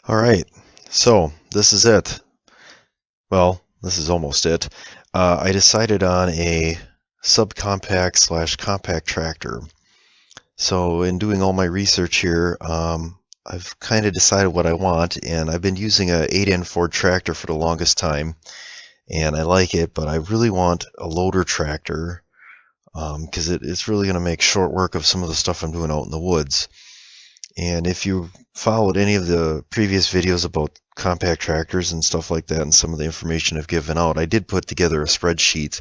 All right, so this is it. Well, this is almost it. I decided on a subcompact slash compact tractor. So in doing all my research here, I've kind of decided what I want, and I've been using a 8N Ford tractor for the longest time, and I like it, but I really want a loader tractor because it's really going to make short work of some of the stuff I'm doing out in the woods. And if you followed any of the previous videos about compact tractors and stuff like that and some of the information I've given out, I did put together a spreadsheet,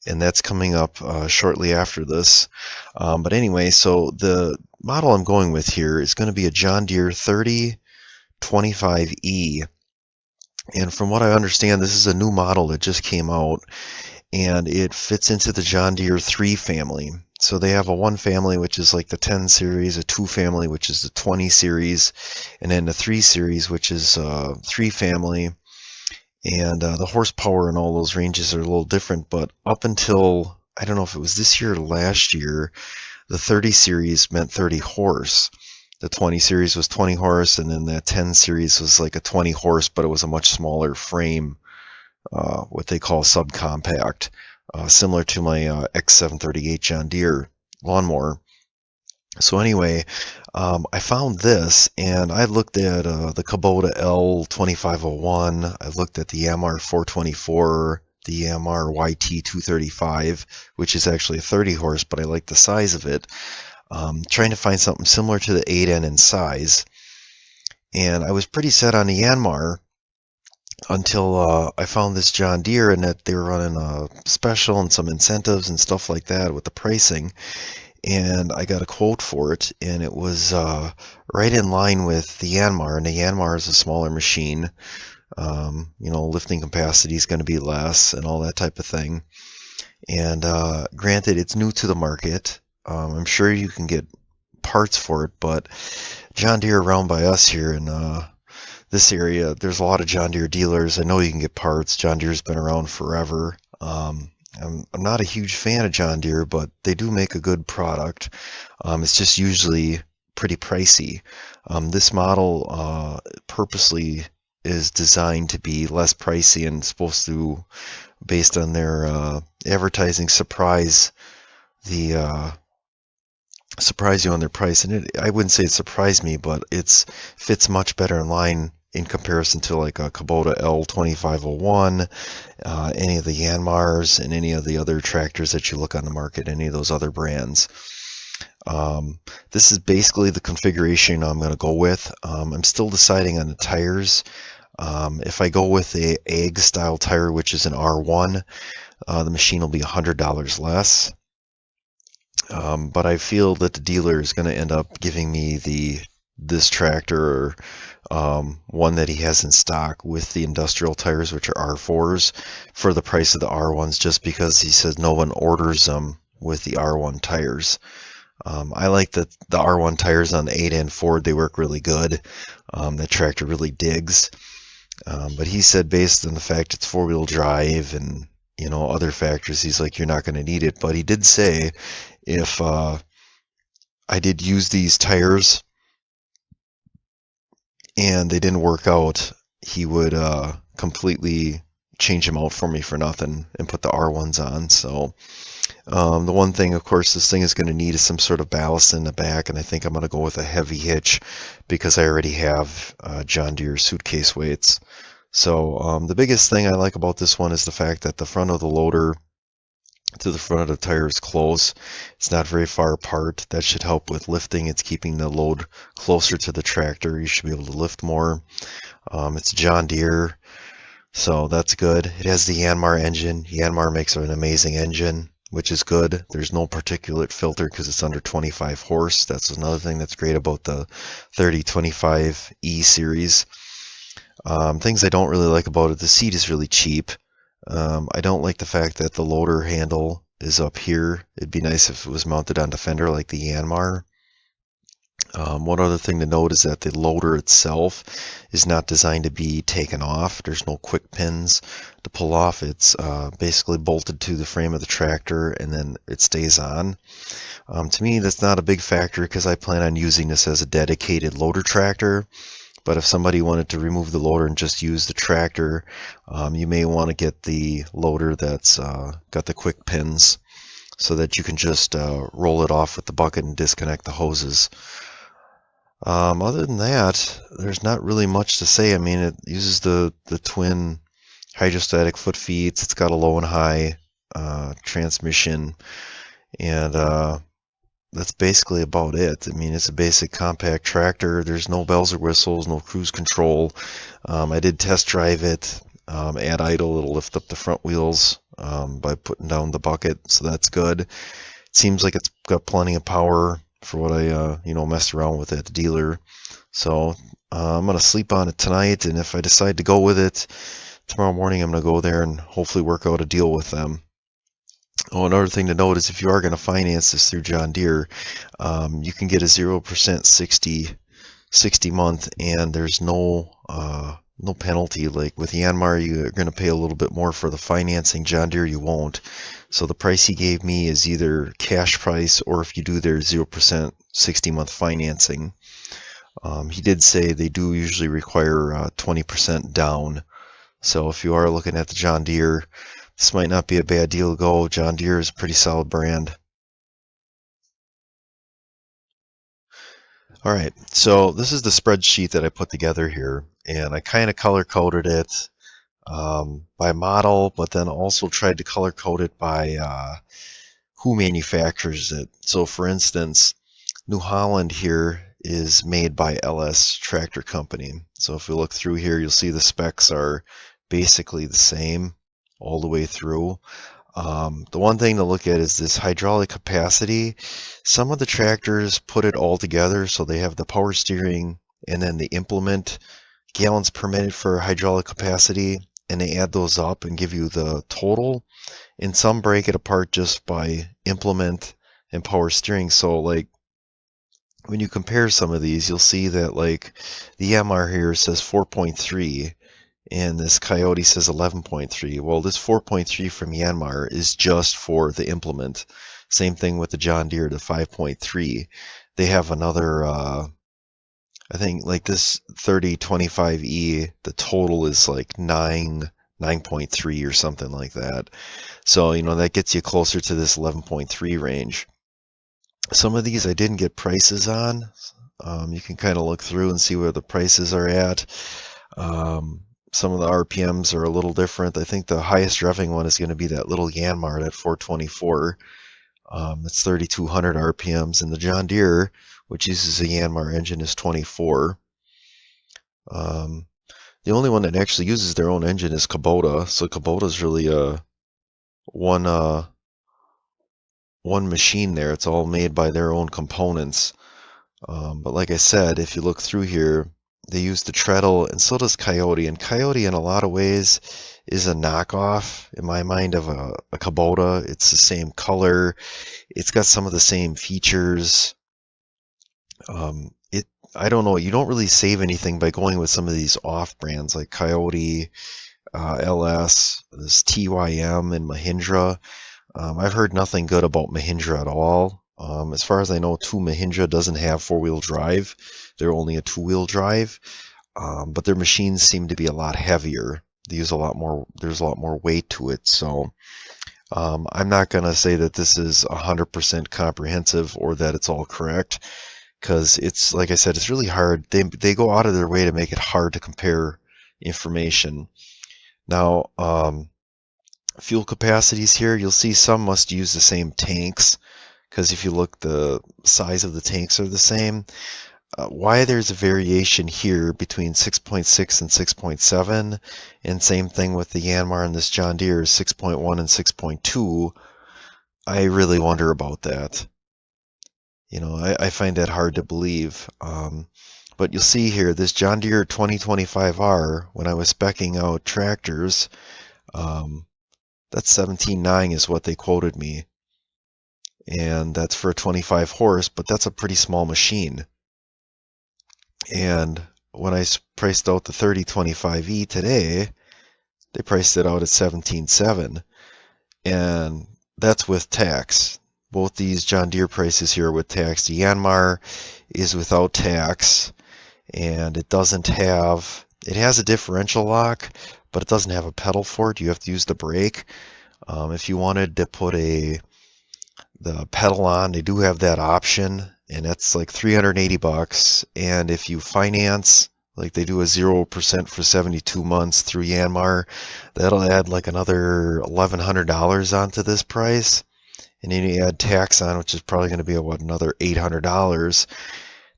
and that's coming up shortly after this. But anyway, so the model I'm going with here is going to be a John Deere 3025E. And from what I understand, this is a new model that just came out, and it fits into the John Deere 3 family. So they have a 1 family, which is like the 10 series, a 2 family, which is the 20 series, and then the 3 series, which is 3 family. And the horsepower and all those ranges are a little different, but up until, I don't know if it was this year or last year, the 30 series meant 30 horse. The 20 series was 20 horse, and then the 10 series was like a 20 horse, but it was a much smaller frame, what they call subcompact, similar to my X738 John Deere lawnmower. So anyway, I found this, and I looked at the Kubota L2501. I looked at the Yamaha 424, the Yamaha YT235, which is actually a 30 horse, but I like the size of it. Trying to find something similar to the 8N in size, and I was pretty set on the Yanmar until I found this John Deere and that they were running a special and some incentives and stuff like that with the pricing. And I got a quote for it, and it was right in line with the Yanmar. And the Yanmar is a smaller machine. Lifting capacity is going to be less and all that type of thing. And granted, it's new to the market. I'm sure you can get parts for it, but John Deere around by us here in this area, there's a lot of John Deere dealers. I know you can get parts. John Deere's been around forever. I'm not a huge fan of John Deere, but they do make a good product. It's just usually pretty pricey. This model purposely is designed to be less pricey and supposed to, based on their advertising, the surprise you on their price. And I wouldn't say it surprised me, but it's fits much better in line in comparison to like a Kubota L2501, any of the Yanmars, and any of the other tractors that you look on the market, any of those other brands. This is basically the configuration I'm going to go with. I'm still deciding on the tires. If I go with a Ag style tire, which is an R1, the machine will be $100 less. But I feel that the dealer is going to end up giving me this tractor, one that he has in stock with the industrial tires, which are R4s, for the price of the R1s, just because he says no one orders them with the R1 tires. I like the R1 tires on the 8N Ford. They work really good. The tractor really digs. But he said based on the fact it's four-wheel drive and other factors, he's like, you're not going to need it. But he did say if I did use these tires and they didn't work out, he would completely change them out for me for nothing and put the R1s on. So the one thing, of course, this thing is going to need is some sort of ballast in the back, and I think I'm going to go with a heavy hitch because I already have John Deere suitcase weights. So the biggest thing I like about this one is the fact that the front of the loader to the front of the tire is close. It's not very far apart. That should help with lifting. It's keeping the load closer to the tractor. You should be able to lift more. It's John Deere, so that's good. It has the Yanmar engine. Yanmar makes an amazing engine, which is good. There's no particulate filter because it's under 25 horse. That's another thing that's great about the 3025E series. Things I don't really like about it, the seat is really cheap. I don't like the fact that the loader handle is up here. It'd be nice if it was mounted on the fender like the Yanmar. One other thing to note is that the loader itself is not designed to be taken off. There's no quick pins to pull off. It's basically bolted to the frame of the tractor and then it stays on. To me, that's not a big factor because I plan on using this as a dedicated loader tractor. But if somebody wanted to remove the loader and just use the tractor, you may want to get the loader that's got the quick pins so that you can just roll it off with the bucket and disconnect the hoses. Other than that, there's not really much to say. I mean, it uses the twin hydrostatic foot feeds. It's got a low and high transmission, and that's basically about it. I mean, it's a basic compact tractor. There's no bells or whistles, no cruise control. I did test drive it. At idle, it'll lift up the front wheels by putting down the bucket, so that's good. It seems like it's got plenty of power for what I messed around with at the dealer. So I'm gonna sleep on it tonight, and if I decide to go with it tomorrow morning, I'm gonna go there and hopefully work out a deal with them. Oh, another thing to note is if you are going to finance this through John Deere, you can get a 0% 60 month, and there's no penalty. Like with Yanmar, you're going to pay a little bit more for the financing. John Deere, you won't. So the price he gave me is either cash price, or if you do their 0% 60-month financing. He did say they do usually require 20% down. So if you are looking at the John Deere, this might not be a bad deal to go. John Deere is a pretty solid brand. All right, so this is the spreadsheet that I put together here, and I kind of color coded it by model, but then also tried to color code it by who manufactures it. So for instance, New Holland here is made by LS Tractor Company. So if we look through here, you'll see the specs are basically the same all the way through. The one thing to look at is this hydraulic capacity. Some of the tractors put it all together, so they have the power steering and then the implement gallons per minute for hydraulic capacity, and they add those up and give you the total. And some break it apart just by implement and power steering. So like when you compare some of these, you'll see that like the MR here says 4.3 and this Coyote says 11.3. Well, this 4.3 from Yanmar is just for the implement. Same thing with the John Deere, the 5.3. They have another, I think like this 3025E, the total is like 9.3 or something like that. So, that gets you closer to this 11.3 range. Some of these I didn't get prices on. You can kind of look through and see where the prices are at. Some of the RPMs are a little different. I think the highest revving one is going to be that little Yanmar at 424. It's 3,200 RPMs, and the John Deere, which uses a Yanmar engine, is 24. The only one that actually uses their own engine is Kubota. So Kubota's really one machine there. It's all made by their own components. But like I said, if you look through here, they use the treadle, and so does Coyote. And Coyote, in a lot of ways, is a knockoff, in my mind, of a Kubota. It's the same color. It's got some of the same features. I don't know. You don't really save anything by going with some of these off brands like Coyote, LS, this TYM, and Mahindra. I've heard nothing good about Mahindra at all. As far as I know, Mahindra doesn't have four-wheel drive. They're only a two-wheel drive. But their machines seem to be a lot heavier. They use a lot more. There's a lot more weight to it. So I'm not going to say that this is 100% comprehensive or that it's all correct, because it's, like I said, it's really hard. They go out of their way to make it hard to compare information. Now, fuel capacities here, you'll see some must use the same tanks, because if you look, the size of the tanks are the same. Why there's a variation here between 6.6 and 6.7, and same thing with the Yanmar and this John Deere, 6.1 and 6.2, I really wonder about that. I find that hard to believe. But you'll see here, this John Deere 2025R, when I was speccing out tractors, that's 17.9 is what they quoted me. And that's for a 25 horse, but that's a pretty small machine. And when I priced out the 3025E today, they priced it out at 17.7. And that's with tax. Both these John Deere prices here are with tax. The Yanmar is without tax. and it doesn't have, it has a differential lock, but it doesn't have a pedal for it. You have to use the brake. If you wanted to put the pedal on, they do have that option, and that's like 380 bucks. And if you finance, like they do a 0% for 72 months through Yanmar, that'll add like another $1,100 onto this price. And then you add tax on, which is probably going to be what, another $800.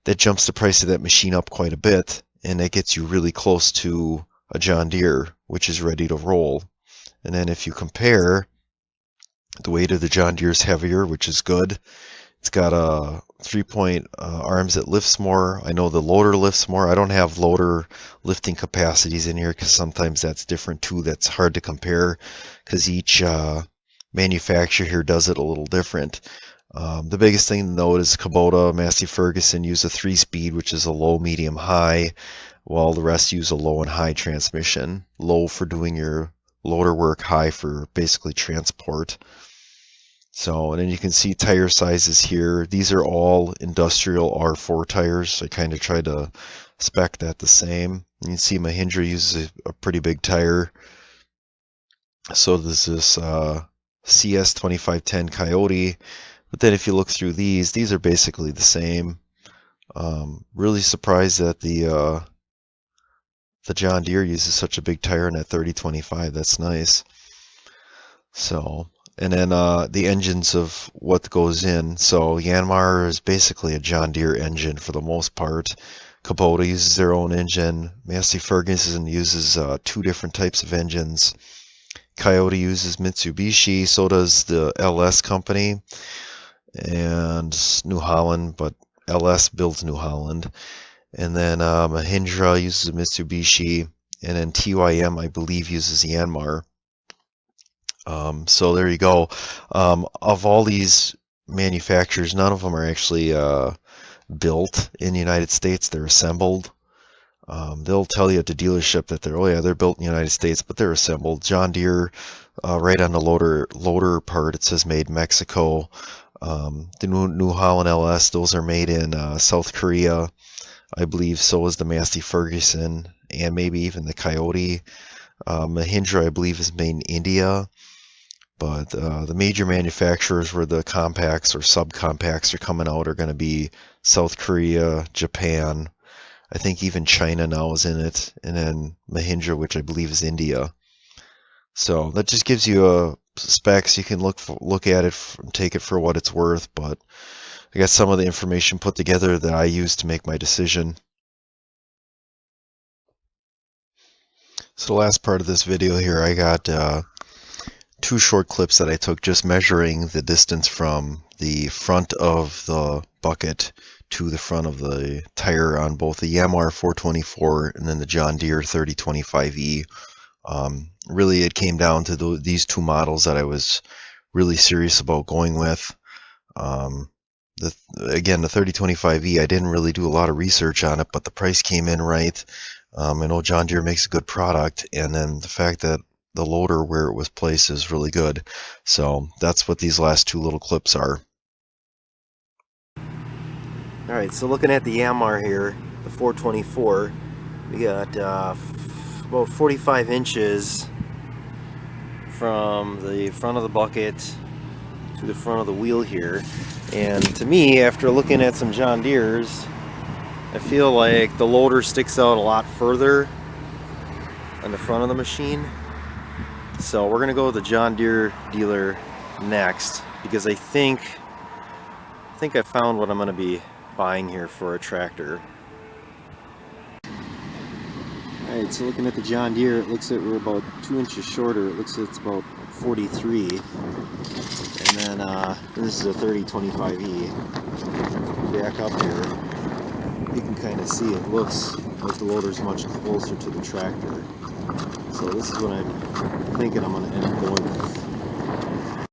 That jumps the price of that machine up quite a bit, and that gets you really close to a John Deere, which is ready to roll. And then if you compare, the weight of the John Deere is heavier, which is good. It's got a 3-point arms that lifts more. I know the loader lifts more. I don't have loader lifting capacities in here because sometimes that's different too. That's hard to compare because each manufacturer here does it a little different. The biggest thing to note is Kubota, Massey Ferguson use a 3-speed, which is a low, medium, high, while the rest use a low and high transmission. Low for doing your loader work, high for basically transport. So, and then you can see tire sizes here. These are all industrial R4 tires. I kind of tried to spec that the same. You can see Mahindra uses a pretty big tire. So there's this CS 2510 Coyote. But then if you look through these are basically the same. Really surprised that the John Deere uses such a big tire in that 3025. That's nice. So, and then the engines of what goes in. So Yanmar is basically a John Deere engine for the most part. Kubota uses their own engine. Massey Ferguson uses 2 different types of engines. Coyote uses Mitsubishi, so does the LS company and New Holland, but LS builds New Holland. And then Mahindra uses Mitsubishi, and then TYM, I believe, uses Yanmar. So there you go. Of all these manufacturers, none of them are actually built in the United States. They're assembled. They'll tell you at the dealership that they're built in the United States, but they're assembled. John Deere, right on the loader part, it says made Mexico. The New Holland LS, those are made in South Korea, I believe. So is the Massey Ferguson and maybe even the Coyote. Mahindra, I believe, is made in India. But the major manufacturers where the compacts or subcompacts are coming out are going to be South Korea, Japan. I think even China now is in it, and then Mahindra, which I believe is India. So that just gives you a specs. You can look at it and take it for what it's worth. But I got some of the information put together that I used to make my decision. So the last part of this video here, I got 2 short clips that I took just measuring the distance from the front of the bucket to the front of the tire on both the Yanmar 424 and then the John Deere 3025E. Really, it came down to these 2 models that I was really serious about going with. Again, the 3025E, I didn't really do a lot of research on it, but the price came in right. I know John Deere makes a good product, and then the fact that the loader where it was placed is really good. So that's what these last 2 little clips are. Alright, so looking at the Yanmar here, the 424, we got about 45 inches from the front of the bucket to the front of the wheel here. And to me, after looking at some John Deere's, I feel like the loader sticks out a lot further on the front of the machine. So we're gonna go with the John Deere dealer next, because I think I found what I'm gonna be buying here for a tractor. Alright, so looking at the John Deere, it looks like we're about 2 inches shorter. It looks like it's about 43. And then this is a 3025E. Back up here, you can kind of see it looks like the loader's much closer to the tractor. So this is what I'm thinking I'm going to end up going with.